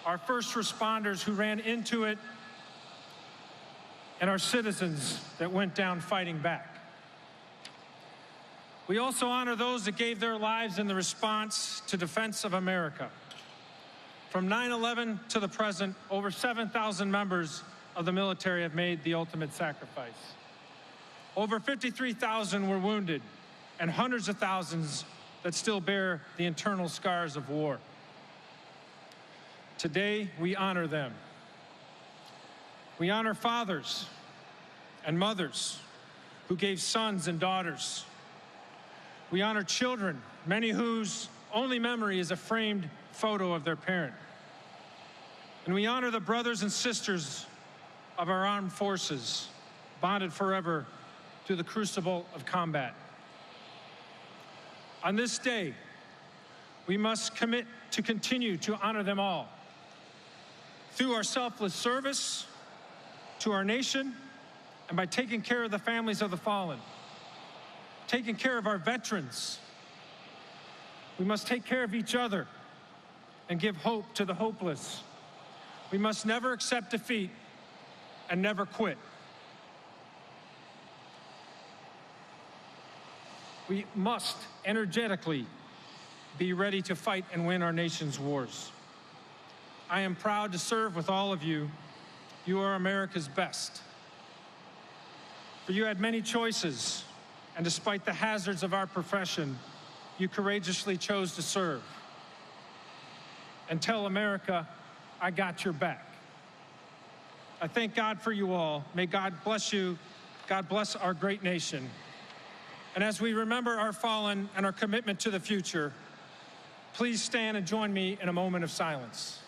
our first responders who ran into it, and our citizens that went down fighting back. We also honor those that gave their lives in the response to defense of America. From 9/11 to the present, over 7,000 members of the military have made the ultimate sacrifice. Over 53,000 were wounded, and hundreds of thousands that still bear the internal scars of war. Today, we honor them. We honor fathers and mothers who gave sons and daughters. We honor children, many whose only memory is a framed photo of their parent. And we honor the brothers and sisters of our armed forces, bonded forever through the crucible of combat. On this day, we must commit to continue to honor them all through our selfless service to our nation and by taking care of the families of the fallen, taking care of our veterans. We must take care of each other and give hope to the hopeless. We must never accept defeat and never quit. We must energetically be ready to fight and win our nation's wars. I am proud to serve with all of you. You are America's best. For you had many choices, and despite the hazards of our profession, you courageously chose to serve. And tell America, I got your back. I thank God for you all. May God bless you. God bless our great nation. And as we remember our fallen and our commitment to the future, please stand and join me in a moment of silence.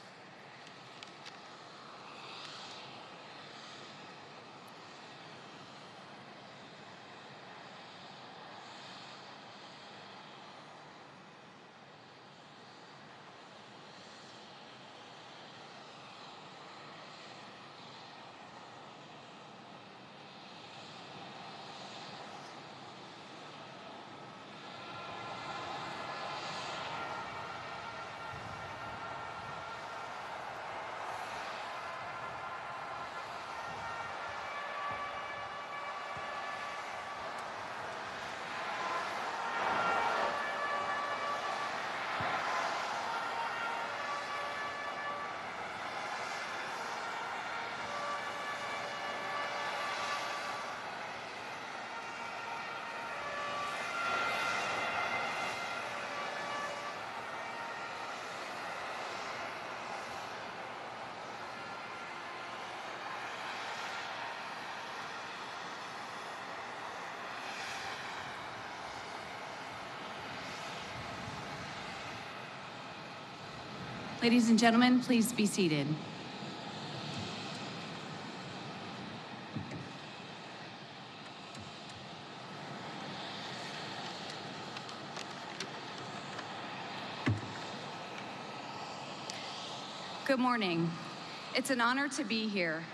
Ladies and gentlemen, please be seated. Good morning. It's an honor to be here.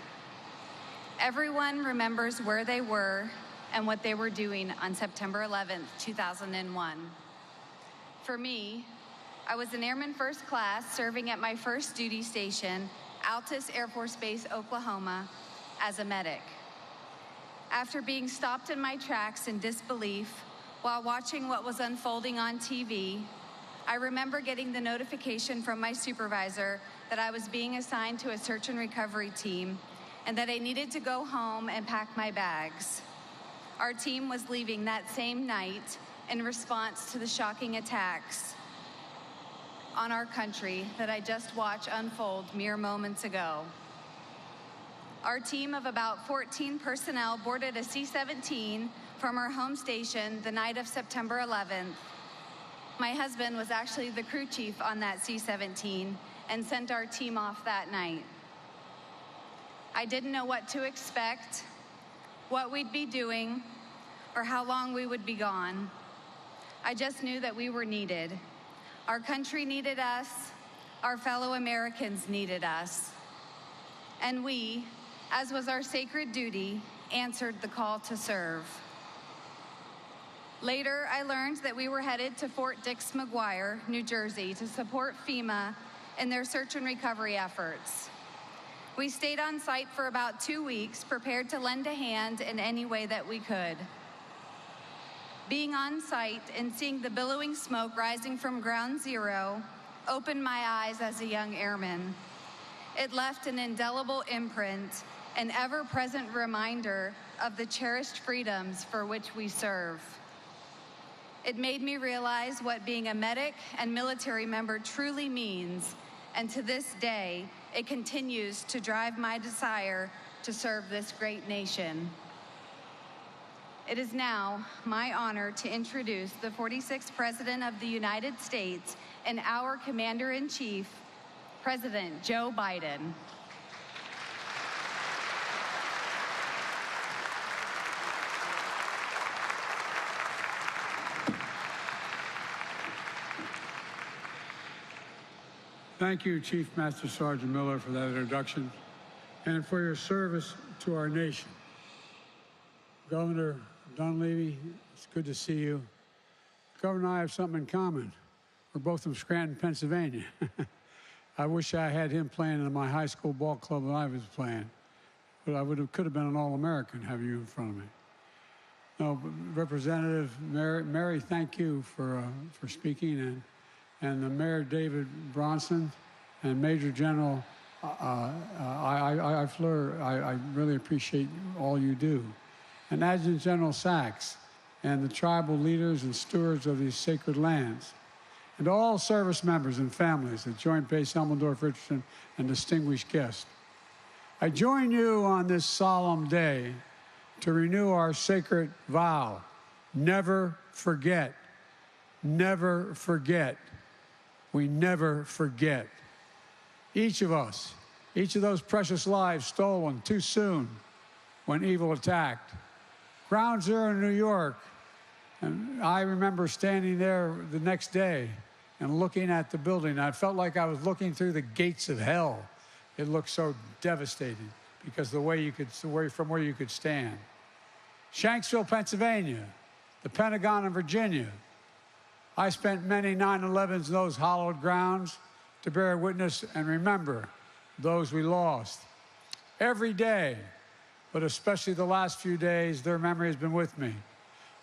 Everyone remembers where they were and what they were doing on September 11th, 2001. For me, I was an Airman First Class serving at my first duty station, Altus Air Force Base, Oklahoma, as a medic. After being stopped in my tracks in disbelief while watching what was unfolding on TV, I remember getting the notification from my supervisor that I was being assigned to a search and recovery team and that I needed to go home and pack my bags. Our team was leaving that same night in response to the shocking attacks on our country that I just watched unfold mere moments ago. Our team of about 14 personnel boarded a C-17 from our home station the night of September 11th. My husband was actually the crew chief on that C-17 and sent our team off that night. I didn't know what to expect, what we'd be doing, or how long we would be gone. I just knew that we were needed. Our country needed us, our fellow Americans needed us. And we, as was our sacred duty, answered the call to serve. Later, I learned that we were headed to Fort Dix-McGuire, New Jersey, to support FEMA in their search and recovery efforts. We stayed on site for about 2 weeks, prepared to lend a hand in any way that we could. Being on site and seeing the billowing smoke rising from Ground Zero opened my eyes as a young airman. It left an indelible imprint, an ever-present reminder of the cherished freedoms for which we serve. It made me realize what being a medic and military member truly means, and to this day, it continues to drive my desire to serve this great nation. It is now my honor to introduce the 46th President of the United States and our Commander-in-Chief, President Joe Biden. Thank you, Chief Master Sergeant Miller, for that introduction and for your service to our nation. Governor Dunleavy, it's good to see you. Governor and I have something in common. We're both from Scranton, Pennsylvania. I wish I had him playing in my high school ball club when I was playing, but I could have been an All-American, have you in front of me. No, Representative Mary, thank you for speaking, and the Mayor David Bronson and Major General I really appreciate all you do. And Adjutant General Sachs and the tribal leaders and stewards of these sacred lands, and all service members and families at Joint Base Elmendorf-Richardson and distinguished guests. I join you on this solemn day to renew our sacred vow: never forget, never forget. We never forget. Each of us, each of those precious lives stolen too soon when evil attacked. Ground Zero in New York, and I remember standing there the next day and looking at the building. I felt like I was looking through the gates of hell. It looked so devastating because from where you could stand. Shanksville, Pennsylvania, the Pentagon in Virginia. I spent many 9/11s in those hallowed grounds to bear witness and remember those we lost. Every day, but especially the last few days, their memory has been with me.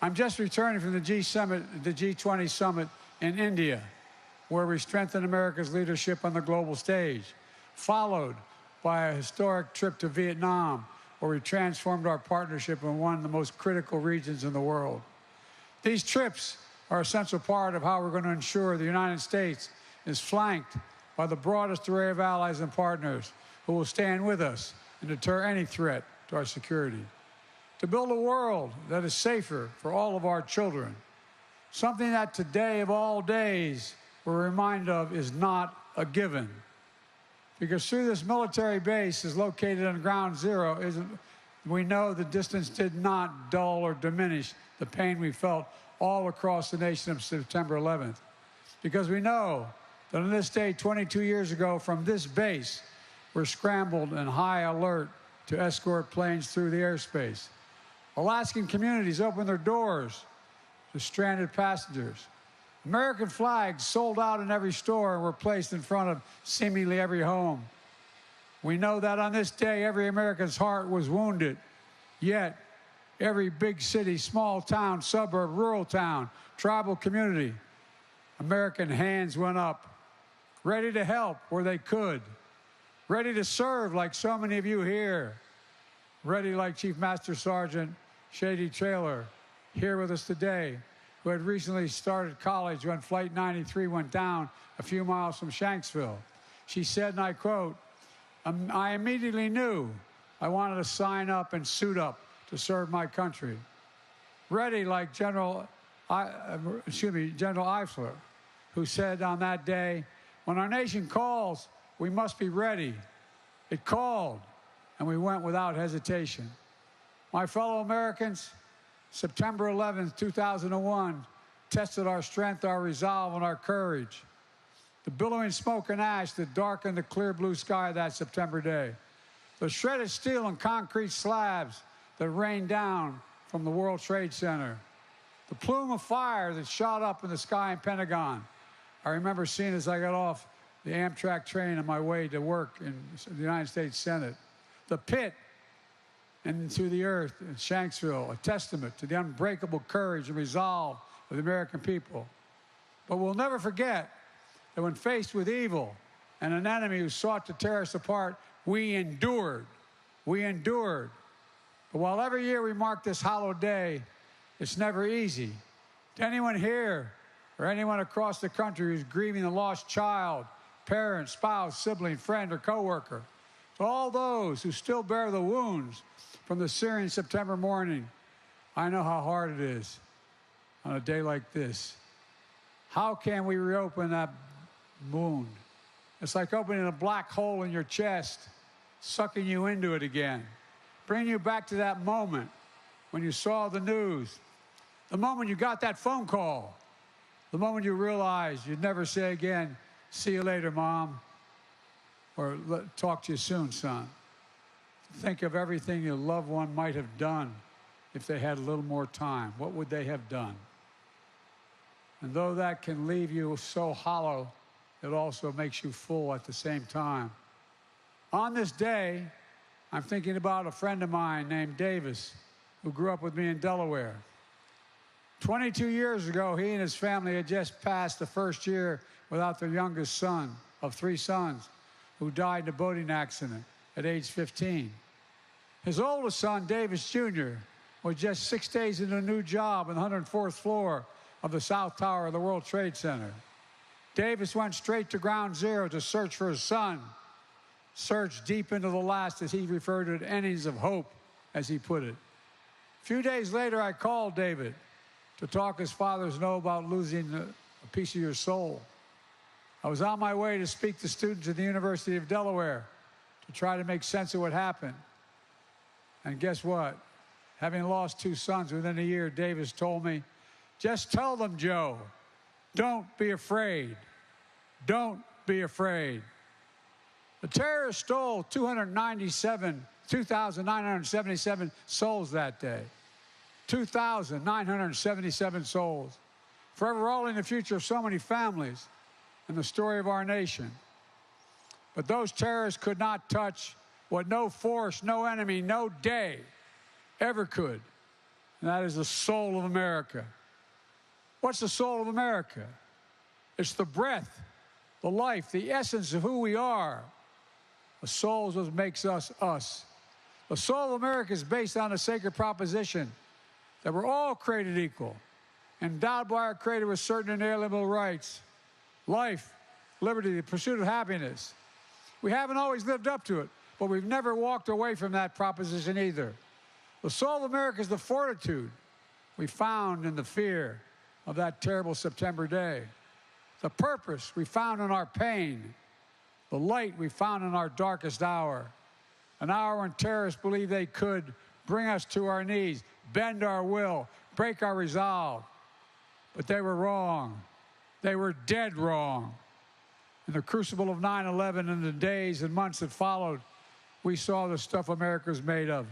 I'm just returning from the G20 summit in India, where we strengthened America's leadership on the global stage, followed by a historic trip to Vietnam, where we transformed our partnership in one of the most critical regions in the world. These trips are an essential part of how we're going to ensure the United States is flanked by the broadest array of allies and partners who will stand with us and deter any threat to our security. To build a world that is safer for all of our children, something that today of all days we're reminded of is not a given. Because through this military base is located on Ground Zero, we know the distance did not dull or diminish the pain we felt all across the nation of September 11th. Because we know that on this day 22 years ago from this base, we're scrambled in high alert to escort planes through the airspace. Alaskan communities opened their doors to stranded passengers. American flags sold out in every store and were placed in front of seemingly every home. We know that on this day, every American's heart was wounded, yet every big city, small town, suburb, rural town, tribal community, American hands went up, ready to help where they could, ready to serve like so many of you here, ready like Chief Master Sergeant Shady Traylor here with us today, who had recently started college when Flight 93 went down a few miles from Shanksville. She said, and I quote, "I immediately knew I wanted to sign up and suit up to serve my country." Ready like General Eifler, who said on that day, "When our nation calls, we must be ready." It called, and we went without hesitation. My fellow Americans, September 11th, 2001, tested our strength, our resolve, and our courage. The billowing smoke and ash that darkened the clear blue sky that September day. The shredded steel and concrete slabs that rained down from the World Trade Center. The plume of fire that shot up in the sky in Pentagon. I remember seeing as I got off the Amtrak train on my way to work in the United States Senate, the pit and into the earth in Shanksville, a testament to the unbreakable courage and resolve of the American people. But we'll never forget that when faced with evil and an enemy who sought to tear us apart, we endured. We endured. But while every year we mark this hallowed day, it's never easy. To anyone here or anyone across the country who's grieving a lost child, parent, spouse, sibling, friend, or coworker, to all those who still bear the wounds from the Syrian September morning, I know how hard it is on a day like this. How can we reopen that wound? It's like opening a black hole in your chest, sucking you into it again, bringing you back to that moment when you saw the news, the moment you got that phone call, the moment you realized you'd never say again, "See you later, Mom," or "Talk to you soon, son." Think of everything your loved one might have done if they had a little more time. What would they have done? And though that can leave you so hollow, it also makes you full at the same time. On this day, I'm thinking about a friend of mine named Davis, who grew up with me in Delaware. 22 years ago, he and his family had just passed the first year without their youngest son of 3 sons, who died in a boating accident at age 15. His oldest son, Davis Jr., was just 6 days into a new job on the 104th floor of the South Tower of the World Trade Center. Davis went straight to ground zero to search for his son, search deep into the last, as he referred to it, innings of hope, as he put it. A few days later, I called David to talk as fathers know about losing a piece of your soul. I was on my way to speak to students at the University of Delaware to try to make sense of what happened. And guess what? Having lost 2 sons within a year, Davis told me, "Just tell them, Joe, don't be afraid. Don't be afraid." The terrorists stole 2,977 souls that day. 2,977 souls, forever altering the future of so many families and the story of our nation. But those terrorists could not touch what no force, no enemy, no day ever could, and that is the soul of America. What's the soul of America? It's the breath, the life, the essence of who we are. The soul is what makes us us. The soul of America is based on a sacred proposition that we're all created equal, endowed by our Creator with certain inalienable rights: life, liberty, the pursuit of happiness. We haven't always lived up to it, but we've never walked away from that proposition either. The soul of America is the fortitude we found in the fear of that terrible September day, the purpose we found in our pain, the light we found in our darkest hour, an hour when terrorists believed they could bring us to our knees, bend our will, break our resolve. But they were wrong. They were dead wrong. In the crucible of 9/11 and the days and months that followed, we saw the stuff America was made of.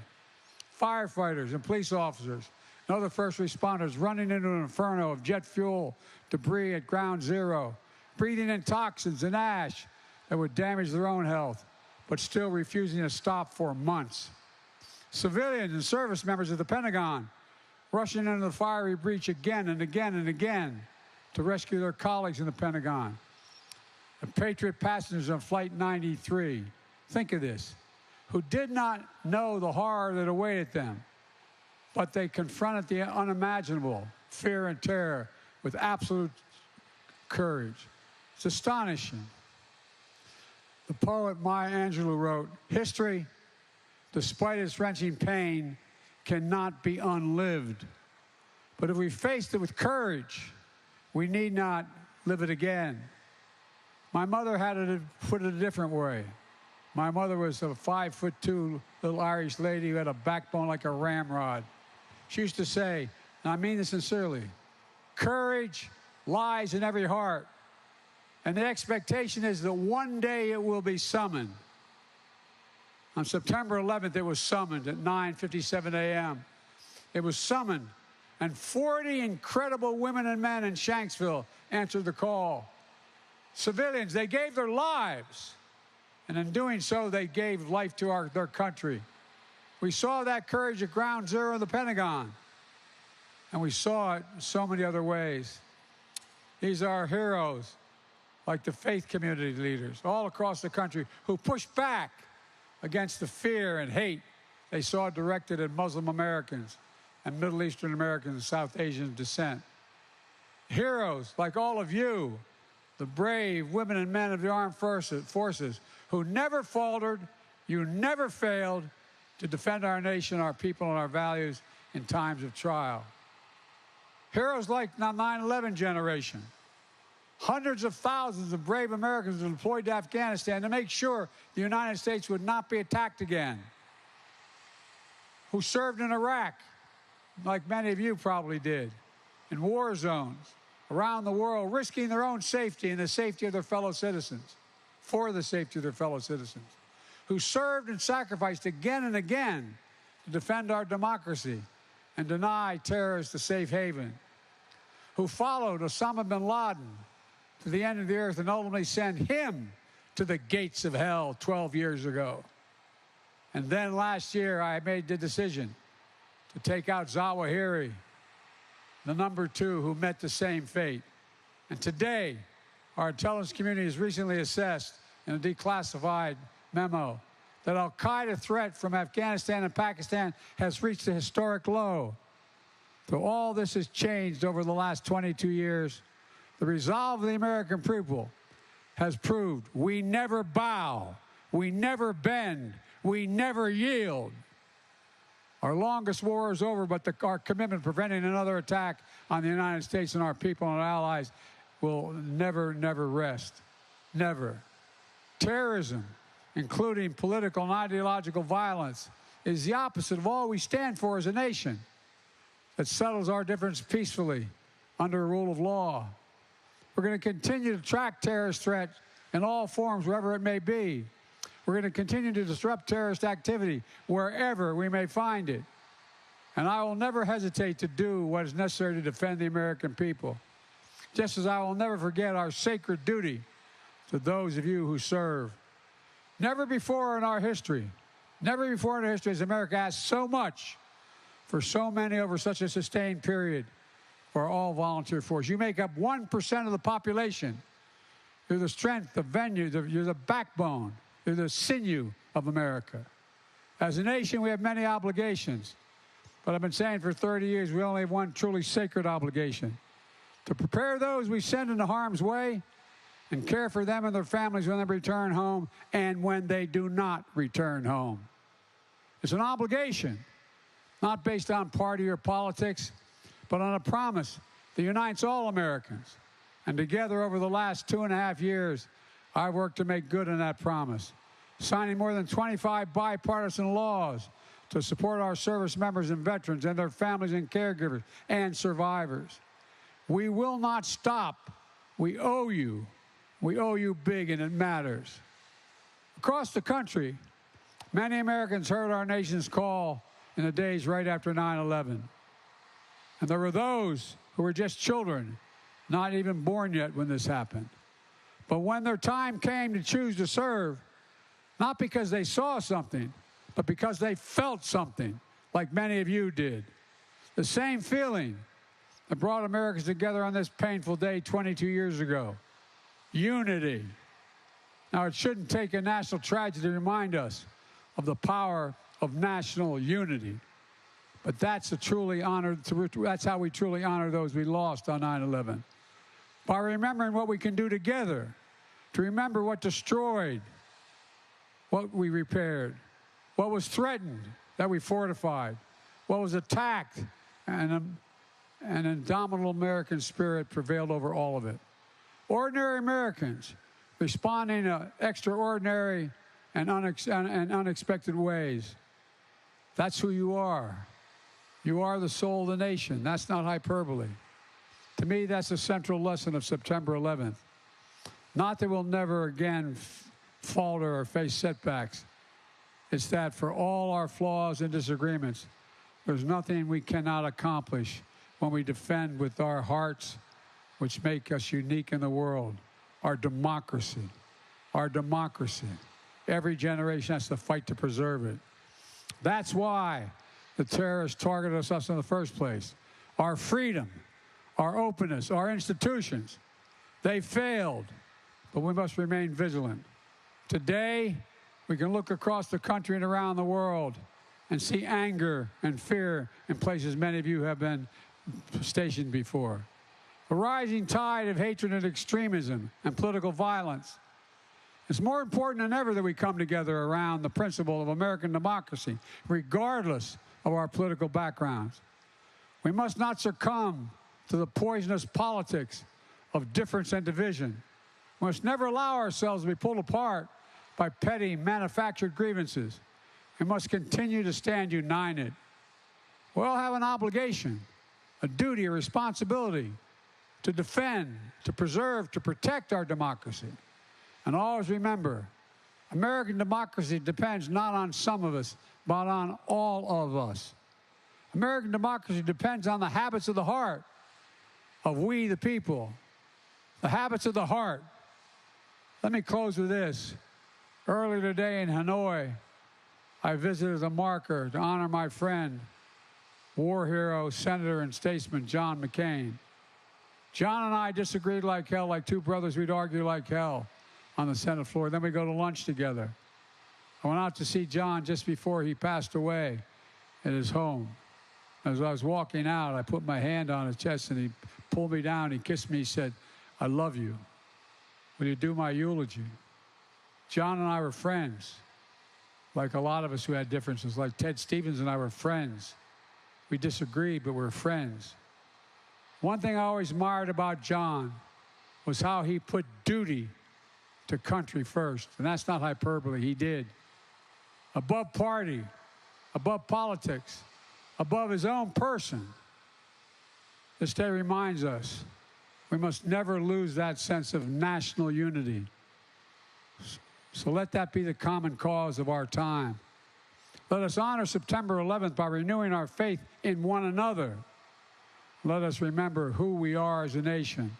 Firefighters and police officers and other first responders running into an inferno of jet fuel debris at ground zero, breathing in toxins and ash that would damage their own health, but still refusing to stop for months. Civilians and service members of the Pentagon rushing into the fiery breach again and again and again to rescue their colleagues in the Pentagon. The Patriot passengers on Flight 93, think of this, who did not know the horror that awaited them, but they confronted the unimaginable, fear and terror, with absolute courage. It's astonishing. The poet Maya Angelou wrote, "History, despite its wrenching pain, cannot be unlived. But if we faced it with courage, we need not live it again." My mother had it put it a different way. My mother was a 5'2" little Irish lady who had a backbone like a ramrod. She used to say, and I mean this sincerely, "Courage lies in every heart, and the expectation is that one day it will be summoned." On September 11th, it was summoned at 9:57 a.m. It was summoned, and 40 incredible women and men in Shanksville answered the call. civilians. They gave their lives. And in doing so, they gave life to their country. We saw that courage at Ground Zero in the Pentagon. And we saw it in so many other ways. These are our heroes, like the faith community leaders all across the country who pushed back against the fear and hate they saw directed at Muslim Americans and Middle Eastern Americans and South Asian descent. Heroes like all of you, the brave women and men of the armed forces who never faltered, you never failed to defend our nation, our people, and our values in times of trial. Heroes like the 9/11 generation. Hundreds of thousands of brave Americans were deployed to Afghanistan to make sure the United States would not be attacked again. Who served in Iraq, like many of you probably did, in war zones around the world, risking their own safety and the safety of their fellow citizens, for the safety of their fellow citizens. Who served and sacrificed again and again to defend our democracy and deny terrorists a safe haven. Who followed Osama bin Laden to the end of the earth and ultimately sent him to the gates of hell 12 years ago. And then last year, I made the decision to take out Zawahiri, the #2 who met the same fate. And today, our intelligence community has recently assessed in a declassified memo that al-Qaeda threat from Afghanistan and Pakistan has reached a historic low. So all this has changed over the last 22 years. The resolve of the American people has proved we never bow, we never bend, we never yield. Our longest war is over, but our commitment to preventing another attack on the United States and our people and our allies will never, never rest. Never. Terrorism, including political and ideological violence, is the opposite of all we stand for as a nation that settles our difference peacefully under a rule of law. We're going to continue to track terrorist threats in all forms, wherever it may be. We're going to continue to disrupt terrorist activity wherever we may find it. And I will never hesitate to do what is necessary to defend the American people, just as I will never forget our sacred duty to those of you who serve. Never before in our history has America asked so much for so many over such a sustained period for all volunteer force. You make up 1% of the population. You're the strength, the venue, you're the backbone, you're the sinew of America. As a nation, we have many obligations. But I've been saying for 30 years, we only have one truly sacred obligation: to prepare those we send into harm's way and care for them and their families when they return home and when they do not return home. It's an obligation, not based on party or politics, but on a promise that unites all Americans. And together over the last 2.5 years, I've worked to make good on that promise, signing more than 25 bipartisan laws to support our service members and veterans and their families and caregivers and survivors. We will not stop. We owe you. We owe you big, and it matters. Across the country, many Americans heard our nation's call in the days right after 9/11. And there were those who were just children, not even born yet when this happened. But when their time came to choose to serve, not because they saw something, but because they felt something, like many of you did. The same feeling that brought Americans together on this painful day 22 years ago. Unity. Now, it shouldn't take a national tragedy to remind us of the power of national unity. But that's how we truly honor those we lost on 9/11. By remembering what we can do together, to remember what destroyed, what we repaired, what was threatened, that we fortified, what was attacked, and an indomitable American spirit prevailed over all of it. Ordinary Americans responding to extraordinary and unexpected ways. That's who you are. You are the soul of the nation. That's not hyperbole. To me, that's the central lesson of September 11th. Not that we'll never again falter or face setbacks. It's that for all our flaws and disagreements, there's nothing we cannot accomplish when we defend with our hearts, which make us unique in the world, our democracy. Our democracy. Every generation has to fight to preserve it. That's why the terrorists targeted us in the first place. Our freedom, our openness, our institutions, they failed, but we must remain vigilant. Today, we can look across the country and around the world and see anger and fear in places many of you have been stationed before. A rising tide of hatred and extremism and political violence. It's more important than ever that we come together around the principle of American democracy, regardless of our political backgrounds. We must not succumb to the poisonous politics of difference and division. We must never allow ourselves to be pulled apart by petty, manufactured grievances. We must continue to stand united. We all have an obligation, a duty, a responsibility to defend, to preserve, to protect our democracy. And always remember, American democracy depends not on some of us, but on all of us. American democracy depends on the habits of the heart of we, the people. The habits of the heart. Let me close with this. Earlier today in Hanoi, I visited a marker to honor my friend, war hero, senator, and statesman John McCain. John and I disagreed like hell, like two brothers. We'd argue like hell on the Senate floor. Then we go to lunch together. I went out to see John just before he passed away at his home. As I was walking out, I put my hand on his chest, and he pulled me down. He kissed me. He said, "I love you. Will you do my eulogy?" John and I were friends, like a lot of us who had differences. Like Ted Stevens and I were friends. We disagreed, but we're friends. One thing I always admired about John was how he put duty to country first. And that's not hyperbole. He did. Above party, above politics, above his own person. This day reminds us we must never lose that sense of national unity. So let that be the common cause of our time. Let us honor September 11th by renewing our faith in one another. Let us remember who we are as a nation.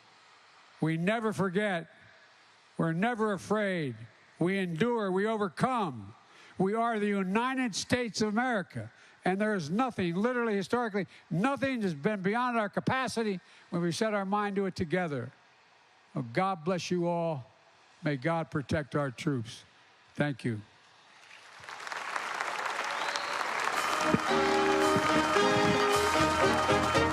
We never forget. We're never afraid. We endure. We overcome. We are the United States of America. And there is nothing, literally, historically, nothing has been beyond our capacity when we set our mind to it together. Well, God bless you all. May God protect our troops. Thank you. Thank you.